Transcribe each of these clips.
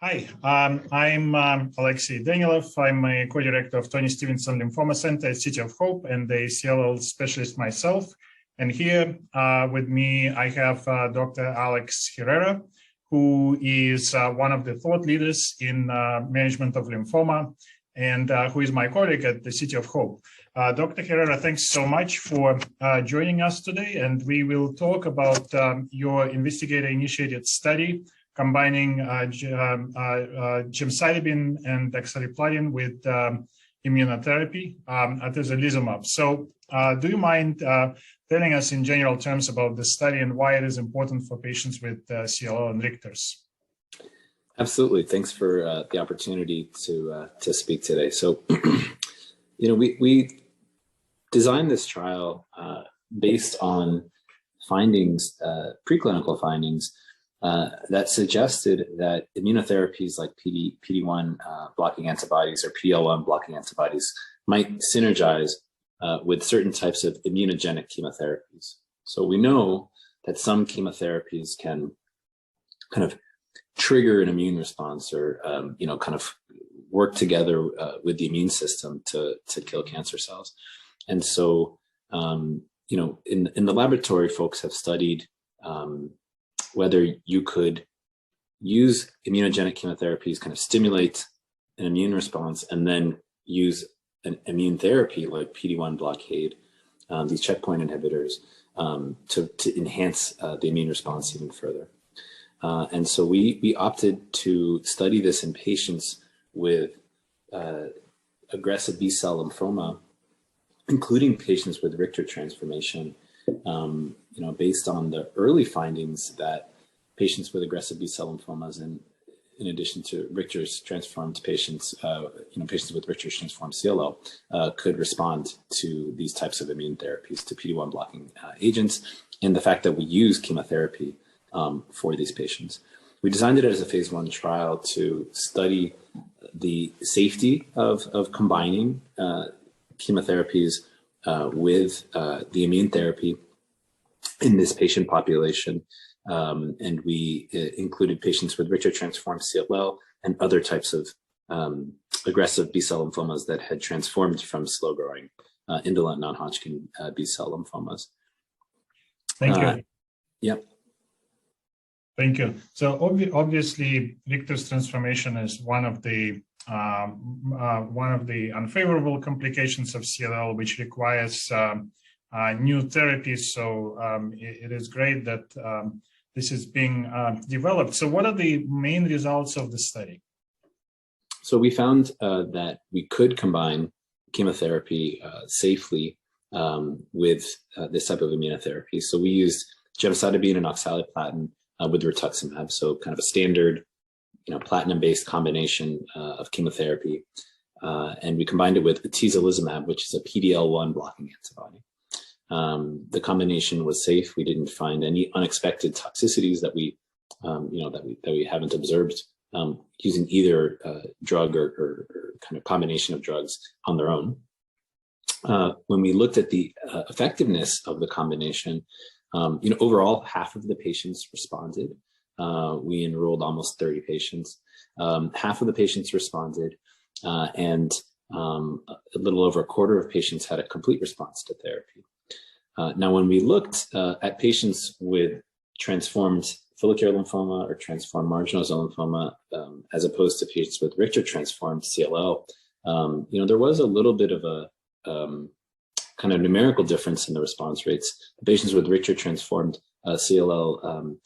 Hi, I'm Alexey Danilov. I'm a co-director of Tony Stevenson Lymphoma Center at City of Hope and a CLL specialist myself. And here with me, I have Dr. Alex Herrera, who is one of the thought leaders in management of lymphoma and who is my colleague at the City of Hope. Dr. Herrera, thanks so much for joining us today. And we will talk about your investigator-initiated study combining gemcitabine and oxaliplatin with immunotherapy, Atezolizumab. So do you mind telling us in general terms about the study and why it is important for patients with CLL and Richters? Absolutely. Thanks for the opportunity to speak today. So, we designed this trial based on findings, preclinical findings, that suggested that immunotherapies like PD-1 blocking antibodies or PD-L1 blocking antibodies might synergize with certain types of immunogenic chemotherapies. So we know that some chemotherapies can kind of trigger an immune response or, kind of work together with the immune system to kill cancer cells. And so, in the laboratory, folks have studied whether you could use immunogenic chemotherapies, kind of stimulate an immune response, and then use an immune therapy like PD-1 blockade, these checkpoint inhibitors, to enhance the immune response even further. And so we opted to study this in patients with aggressive B-cell lymphoma, including patients with Richter transformation, based on the early findings that patients with aggressive B-cell lymphomas, and in addition to Richter's transformed patients, patients with Richter's transformed CLL, could respond to these types of immune therapies, to PD-1 blocking agents, and the fact that we use chemotherapy for these patients. We designed it as a phase 1 trial to study the safety of combining chemotherapies with the immune therapy in this patient population. And we included patients with Richter transformed CLL and other types of aggressive B-cell lymphomas that had transformed from slow-growing indolent non-Hodgkin B-cell lymphomas. Thank you. Yep. Thank you. So obviously, Richter's transformation is one of the unfavorable complications of CLL, which requires new therapies. So it is great that this is being developed. So what are the main results of the study? So we found that we could combine chemotherapy safely with this type of immunotherapy. So we used gemcitabine and oxaliplatin with rituximab, so kind of a standard, platinum-based combination of chemotherapy, and we combined it with Atezolizumab, which is a PD-L1 blocking antibody. The combination was safe. We didn't find any unexpected toxicities that we haven't observed using either drug or kind of combination of drugs on their own. When we looked at the effectiveness of the combination, overall, half of the patients responded. We enrolled almost 30 patients. Half of the patients responded, and a little over a quarter of patients had a complete response to therapy. Now, when we looked at patients with transformed follicular lymphoma or transformed marginal zone lymphoma, as opposed to patients with Richter transformed CLL, there was a little bit of a kind of numerical difference in the response rates. The patients with Richter transformed CLL,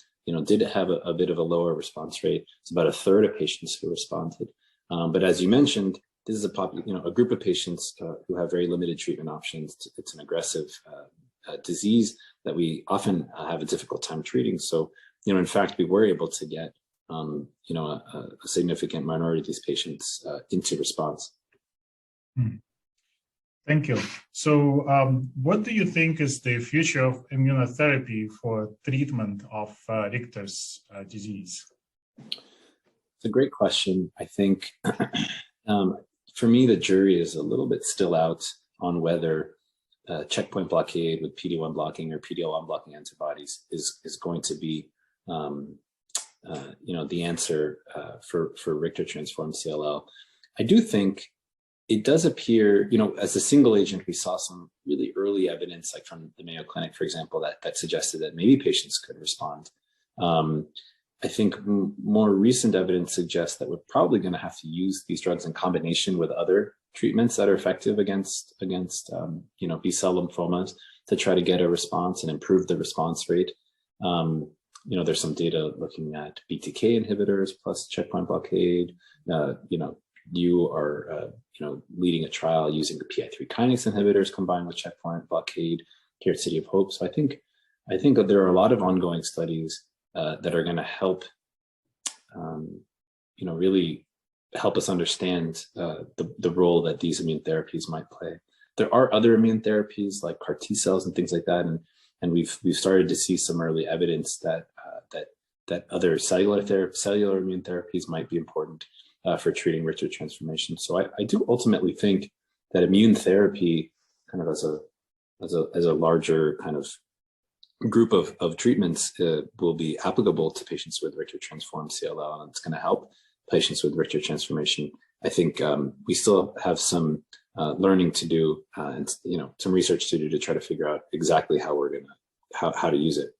did have a bit of a lower response rate. It's about a third of patients who responded. But as you mentioned, this is a group of patients who have very limited treatment options. It's an aggressive disease that we often have a difficult time treating. So, in fact, we were able to get, a significant minority of these patients into response. Thank you. So what do you think is the future of immunotherapy for treatment of Richter's disease? It's a great question. I think for me, the jury is a little bit still out on whether checkpoint blockade with PD-1 blocking or PD-L1 blocking antibodies is going to be the answer for Richter transformed CLL. I do think it does appear, as a single agent, we saw some really early evidence, like from the Mayo Clinic, for example, that suggested that maybe patients could respond. I think more recent evidence suggests that we're probably going to have to use these drugs in combination with other treatments that are effective against B-cell lymphomas to try to get a response and improve the response rate. There's some data looking at BTK inhibitors plus checkpoint blockade. You are leading a trial using the PI3 kinase inhibitors combined with checkpoint blockade here at City of Hope. So I think that there are a lot of ongoing studies that are going to help, really help us understand the role that these immune therapies might play. There are other immune therapies like CAR T cells and things like that, and we've started to see some early evidence that other cellular immune therapies might be important for treating Richter transformation. So I do ultimately think that immune therapy, kind of as a larger kind of group of treatments, will be applicable to patients with Richter transformed CLL, and it's going to help patients with Richter transformation. I think we still have some learning to do, and some research to do to try to figure out exactly how to use it.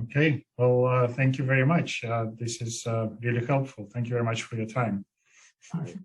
Okay, well, thank you very much. This is really helpful. Thank you very much for your time. All right.